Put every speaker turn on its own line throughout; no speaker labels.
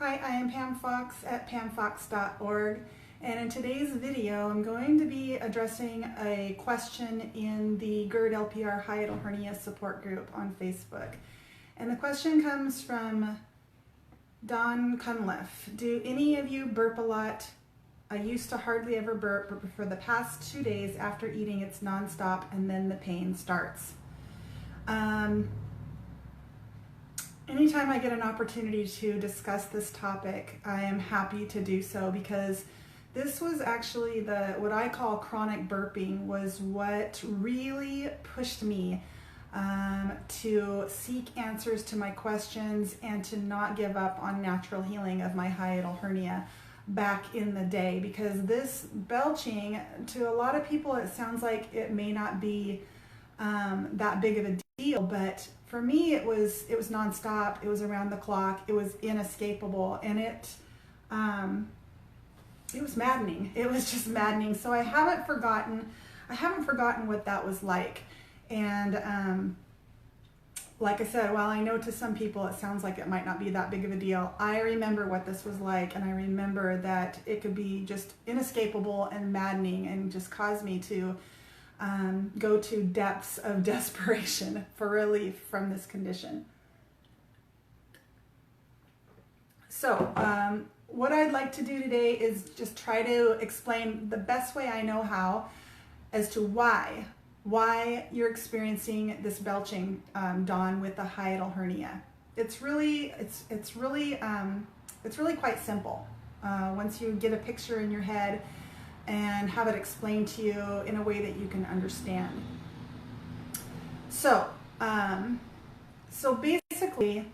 Hi, I am Pam Fox at pamfox.org, and in today's video I'm going to be addressing a question in the GERD LPR hiatal hernia support group on Facebook. And the question comes from Don Cunliffe. Do any of you burp a lot? I used to hardly ever burp, but for the past 2 days after eating it's nonstop and then the pain starts. Anytime I get an opportunity to discuss this topic, I am happy to do so, because this was actually what I call chronic burping was what really pushed me to seek answers to my questions and to not give up on natural healing of my hiatal hernia back in the day. Because this belching, to a lot of people it sounds like it may not be that big of a deal, but for me it was nonstop, it was around the clock, it was inescapable, and it was maddening. It was just maddening. So I haven't forgotten what that was like. And like I said, while I know to some people it sounds like it might not be that big of a deal, I remember what this was like, and I remember that it could be just inescapable and maddening and just cause me to go to depths of desperation for relief from this condition. So what I'd like to do today is just try to explain the best way I know how as to why you're experiencing this belching, Dawn, with the hiatal hernia. It's really quite simple once you get a picture in your head and have it explained to you in a way that you can understand. So, basically,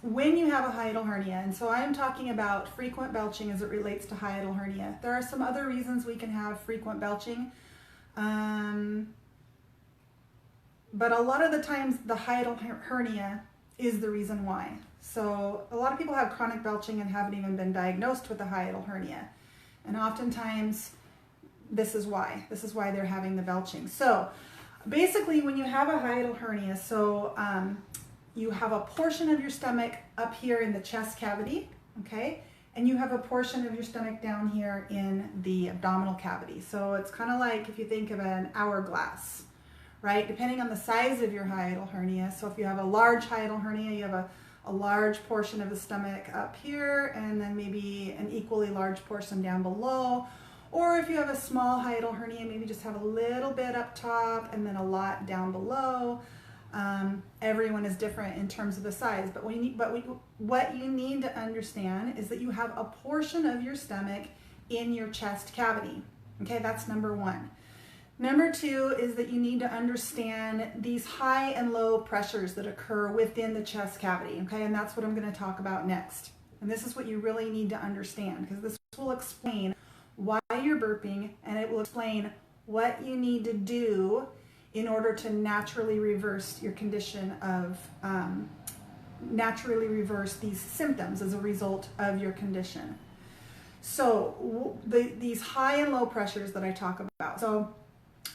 when you have a hiatal hernia, and so I'm talking about frequent belching as it relates to hiatal hernia. There are some other reasons we can have frequent belching, but a lot of the times the hiatal hernia is the reason why. So a lot of people have chronic belching and haven't even been diagnosed with a hiatal hernia. And oftentimes this is why they're having the belching. So basically, when you have a hiatal hernia, you have a portion of your stomach up here in the chest cavity, okay? And you have a portion of your stomach down here in the abdominal cavity. So it's kind of like if you think of an hourglass, right? Depending on the size of your hiatal hernia. So if you have a large hiatal hernia, you have a large portion of the stomach up here, and then maybe an equally large portion down below. Or if you have a small hiatal hernia, maybe just have a little bit up top and then a lot down below. Everyone is different in terms of the size, but what you need to understand is that you have a portion of your stomach in your chest cavity. Okay, that's number one. Number two is that you need to understand these high and low pressures that occur within the chest cavity, okay? And that's what I'm going to talk about next. And this is what you really need to understand, because this will explain why you're burping, and it will explain what you need to do in order to naturally reverse your condition of, naturally reverse these symptoms as a result of your condition. So these high and low pressures that I talk about. So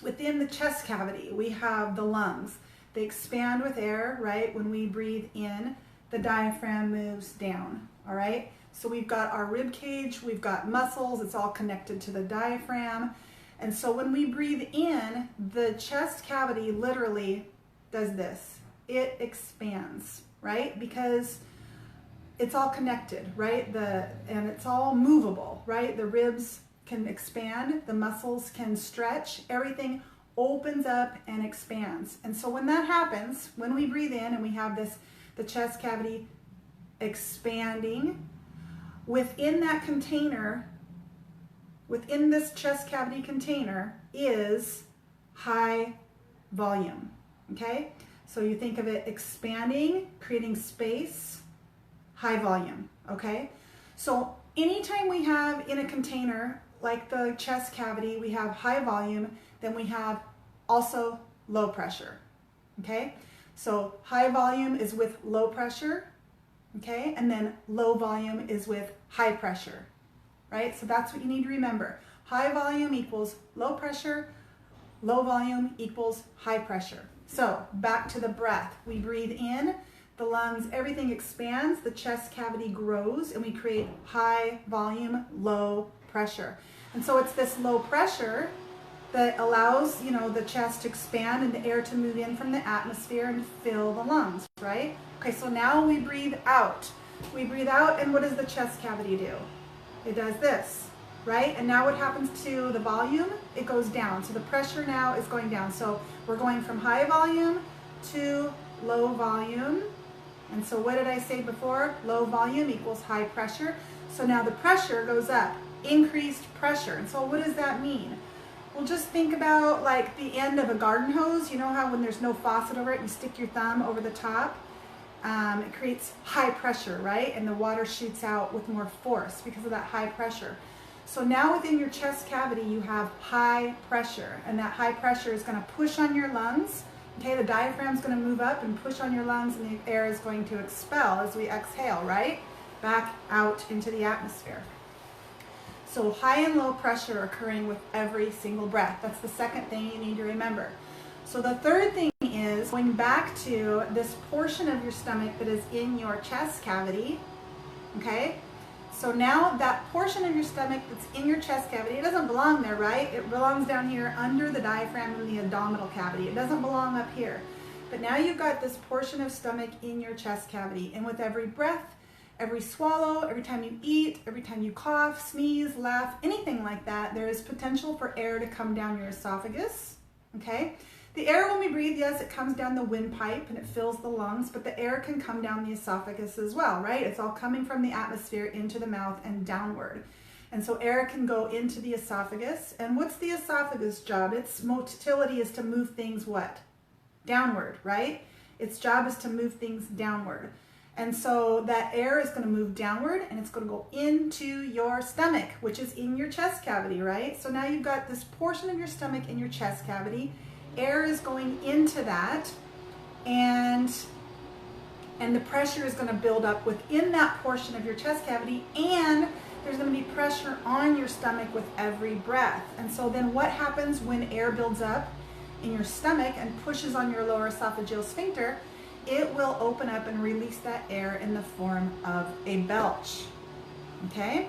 within the chest cavity, we have the lungs. They expand with air, right? When we breathe in, the diaphragm moves down, all right? So we've got our rib cage, we've got muscles, it's all connected to the diaphragm. And so when we breathe in, the chest cavity literally does this. It expands, right? Because it's all connected, right? And it's all movable, right? The ribs can expand, the muscles can stretch, everything opens up and expands. And so when that happens, when we breathe in and we have the chest cavity expanding, within that container, within this chest cavity container is high volume, okay? So you think of it expanding, creating space, high volume, okay? So anytime we have in a container like the chest cavity, we have high volume, then we have also low pressure, okay? So high volume is with low pressure, okay? And then low volume is with high pressure, right? So that's what you need to remember. High volume equals low pressure, low volume equals high pressure. So back to the breath. We breathe in, the lungs, everything expands, the chest cavity grows, and we create high volume, low pressure. And so it's this low pressure that allows, you know, the chest to expand and the air to move in from the atmosphere and fill the lungs, right? Okay, so now we breathe out. We breathe out, and what does the chest cavity do? It does this, right? And now what happens to the volume? It goes down. So the pressure now is going down. So we're going from high volume to low volume. And so what did I say before? Low volume equals high pressure. So now the pressure goes up, increased pressure. And so what does that mean? Well, just think about like the end of a garden hose. You know how when there's no faucet over it, you stick your thumb over the top? It creates high pressure, right? And the water shoots out with more force because of that high pressure. So now within your chest cavity, you have high pressure, and that high pressure is going to push on your lungs. Okay, the diaphragm is going to move up and push on your lungs, and the air is going to expel as we exhale, right? Back out into the atmosphere. So high and low pressure occurring with every single breath. That's the second thing you need to remember. So the third thing is going back to this portion of your stomach that is in your chest cavity, okay? So now that portion of your stomach that's in your chest cavity, it doesn't belong there, right? It belongs down here under the diaphragm and the abdominal cavity. It doesn't belong up here. But now you've got this portion of stomach in your chest cavity, and with every breath, every swallow, every time you eat, every time you cough, sneeze, laugh, anything like that, there is potential for air to come down your esophagus, okay? The air when we breathe, yes, it comes down the windpipe and it fills the lungs, but the air can come down the esophagus as well, right? It's all coming from the atmosphere into the mouth and downward. And so air can go into the esophagus. And what's the esophagus job? Its motility is to move things what? Downward, right? Its job is to move things downward. And so that air is going to move downward and it's going to go into your stomach, which is in your chest cavity, right? So now you've got this portion of your stomach in your chest cavity. Air is going into that, and the pressure is going to build up within that portion of your chest cavity, and there's going to be pressure on your stomach with every breath. And so then what happens when air builds up in your stomach and pushes on your lower esophageal sphincter? It will open up and release that air in the form of a belch, okay?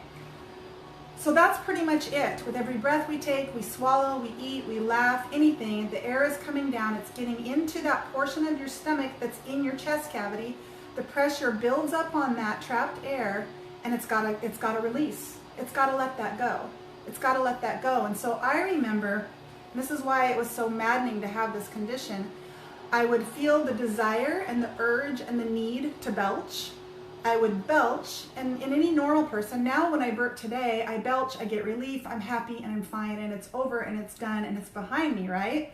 So that's pretty much it. With every breath we take, we swallow, we eat, we laugh, anything, the air is coming down, it's getting into that portion of your stomach that's in your chest cavity. The pressure builds up on that trapped air, and it's gotta release. It's gotta let that go. It's gotta let that go. And so I remember, this is why it was so maddening to have this condition, I would feel the desire and the urge and the need to belch. I would belch, and in any normal person, now when I burp today, I belch, I get relief, I'm happy and I'm fine and it's over and it's done and it's behind me, right?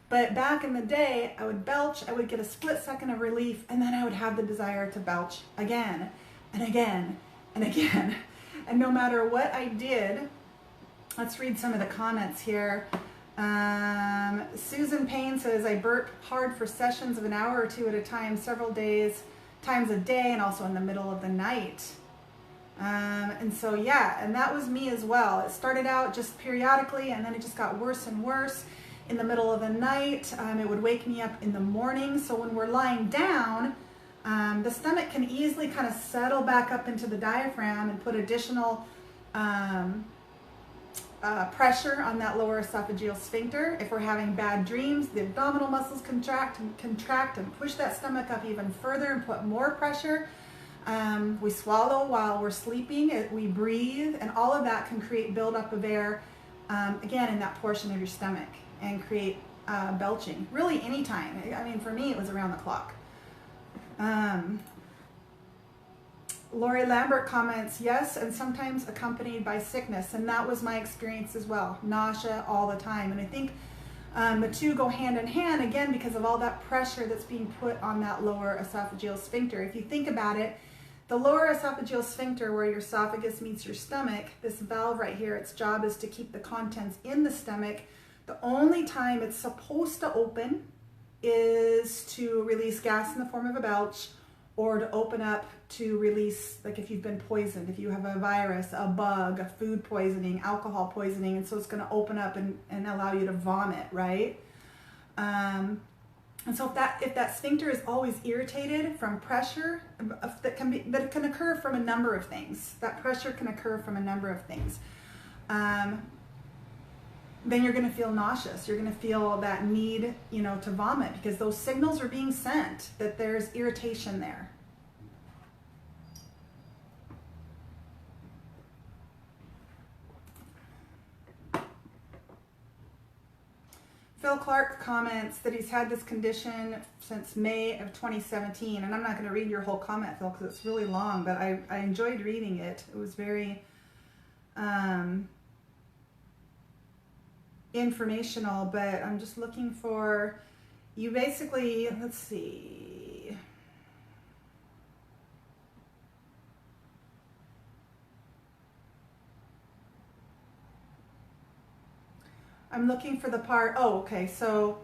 But back in the day, I would belch, I would get a split second of relief, and then I would have the desire to belch again and again and again. And no matter what I did, let's read some of the comments here. Susan Payne says, I burp hard for sessions of an hour or two at a time, several times a day, and also in the middle of the night. And so yeah, and that was me as well. It started out just periodically, and then it just got worse and worse in the middle of the night. It would wake me up in the morning. So when we're lying down, the stomach can easily kind of settle back up into the diaphragm and put additional pressure on that lower esophageal sphincter. If we're having bad dreams, the abdominal muscles contract and push that stomach up even further and put more pressure. We swallow while we're sleeping, we breathe, and all of that can create buildup of air, again, in that portion of your stomach, and create belching, really anytime. I mean, for me, it was around the clock. Lori Lambert comments, yes, and sometimes accompanied by sickness, and that was my experience as well. Nausea all the time, and I think the two go hand in hand, again, because of all that pressure that's being put on that lower esophageal sphincter. If you think about it, the lower esophageal sphincter, where your esophagus meets your stomach, this valve right here, its job is to keep the contents in the stomach. The only time it's supposed to open is to release gas in the form of a belch, or to open up to release, like if you've been poisoned, if you have a virus, a bug, a food poisoning, alcohol poisoning, and so it's going to open up and allow you to vomit, right? And so if that sphincter is always irritated from pressure, that can occur from a number of things. That pressure can occur from a number of things. Then you're going to feel nauseous. You're going to feel that need, to vomit, because those signals are being sent that there's irritation there. Phil Clark comments that he's had this condition since May of 2017. And I'm not going to read your whole comment, Phil, because it's really long, but I enjoyed reading it. It was very informational, but I'm just looking for, you basically, let's see. I'm looking for the part, okay, so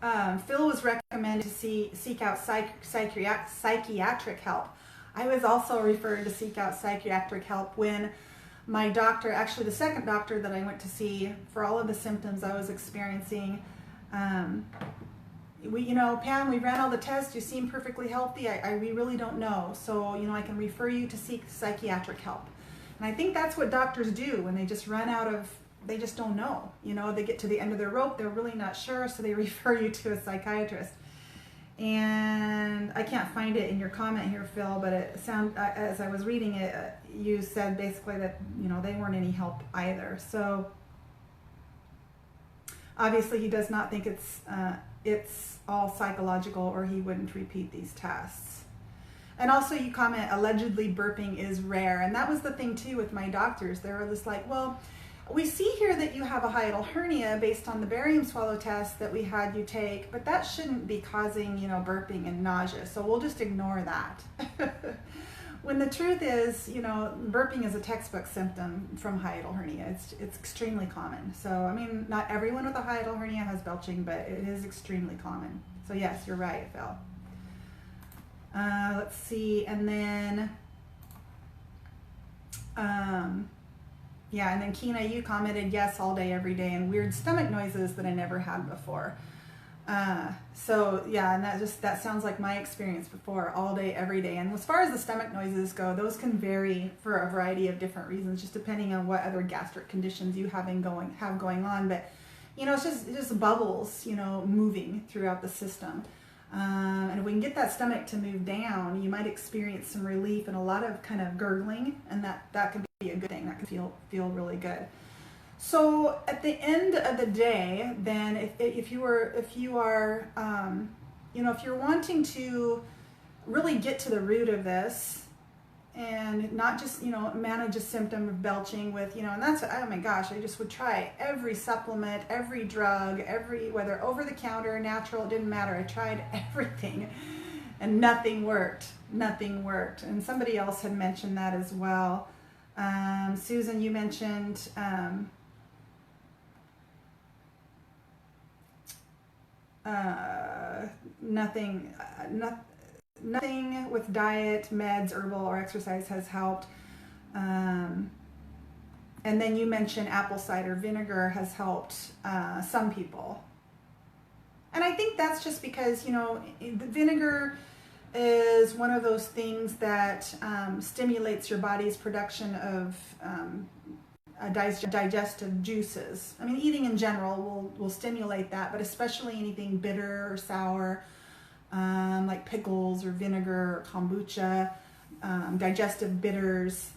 Phil was recommended to seek out psychiatric help. I was also referred to seek out psychiatric help when my doctor, actually the second doctor that I went to see for all of the symptoms I was experiencing, Pam, we ran all the tests, you seem perfectly healthy, we really don't know, so, I can refer you to seek psychiatric help. And I think that's what doctors do when they just they just don't know, they get to the end of their rope, they're really not sure, so they refer you to a psychiatrist. And I can't find it in your comment here, Phil, but as I was reading it, you said basically that, they weren't any help either. So obviously he does not think it's all psychological, or he wouldn't repeat these tests. And also you comment, allegedly burping is rare. And that was the thing too with my doctors. They were just like, well, we see here that you have a hiatal hernia based on the barium swallow test that we had you take, but that shouldn't be causing, burping and nausea. So we'll just ignore that. When the truth is, burping is a textbook symptom from hiatal hernia. It's extremely common. So, not everyone with a hiatal hernia has belching, but it is extremely common. So yes, you're right, Phil. Let's see, and then, yeah, and then Kina, you commented, yes, all day, every day, and weird stomach noises that I never had before. So yeah, and that sounds like my experience before, all day, every day. And as far as the stomach noises go, those can vary for a variety of different reasons, just depending on what other gastric conditions you have going on. But it's just bubbles, moving throughout the system. And if we can get that stomach to move down, you might experience some relief and a lot of kind of gurgling, and that could be a good thing. That can feel really good. So at the end of the day, then if you're wanting to really get to the root of this and not just manage a symptom of belching with and that's, oh my gosh, I just would try every supplement, every drug, whether over the counter, natural, it didn't matter. I tried everything and nothing worked. And somebody else had mentioned that as well. Susan, you mentioned nothing with diet, meds, herbal, or exercise has helped. And then you mentioned apple cider vinegar has helped some people. And I think that's just because, the vinegar is one of those things that stimulates your body's production of digestive juices. Eating in general will stimulate that, but especially anything bitter or sour, like pickles or vinegar or kombucha, digestive bitters.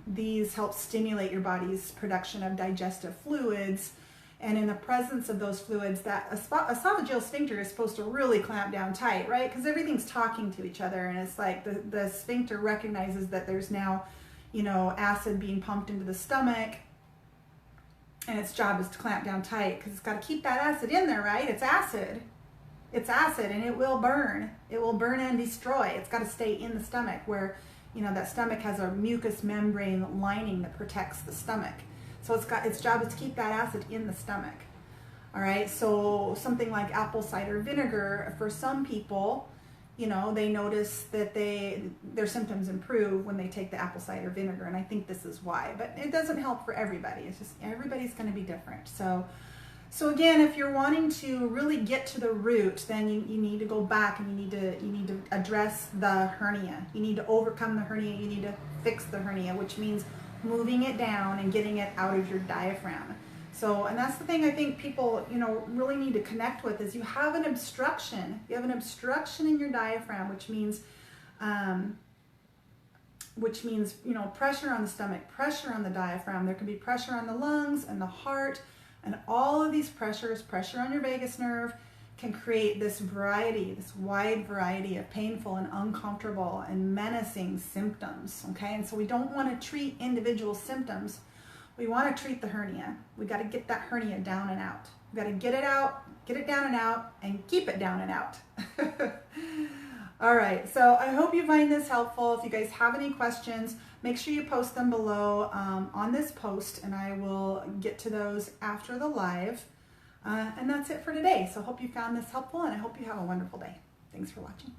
These help stimulate your body's production of digestive fluids. And in the presence of those fluids, that esophageal sphincter is supposed to really clamp down tight, right? Because everything's talking to each other, and it's like the sphincter recognizes that there's now, acid being pumped into the stomach, and its job is to clamp down tight because it's got to keep that acid in there, right? It's acid, and it will burn. It will burn and destroy. It's got to stay in the stomach where, that stomach has a mucous membrane lining that protects the stomach. So its job is to keep that acid in the stomach. All right, so something like apple cider vinegar, for some people, they notice that their symptoms improve when they take the apple cider vinegar, and I think this is why. But it doesn't help for everybody. It's just everybody's going to be different. So So again, if you're wanting to really get to the root, then you need to go back and you need to address the hernia. You need to overcome the hernia. You need to fix the hernia, which means moving it down and getting it out of your diaphragm. So, and that's the thing I think people, really need to connect with is you have an obstruction. You have an obstruction in your diaphragm, which means, pressure on the stomach, pressure on the diaphragm. There can be pressure on the lungs and the heart. And all of these pressures, pressure on your vagus nerve, can create this wide variety of painful and uncomfortable and menacing symptoms, okay? And so we don't want to treat individual symptoms. We want to treat the hernia. We got to get that hernia down and out. We got to get it out, get it down and out, and keep it down and out. All right, so I hope you find this helpful. If you guys have any questions, make sure you post them below on this post, and I will get to those after the live. And that's it for today. So I hope you found this helpful, and I hope you have a wonderful day. Thanks for watching.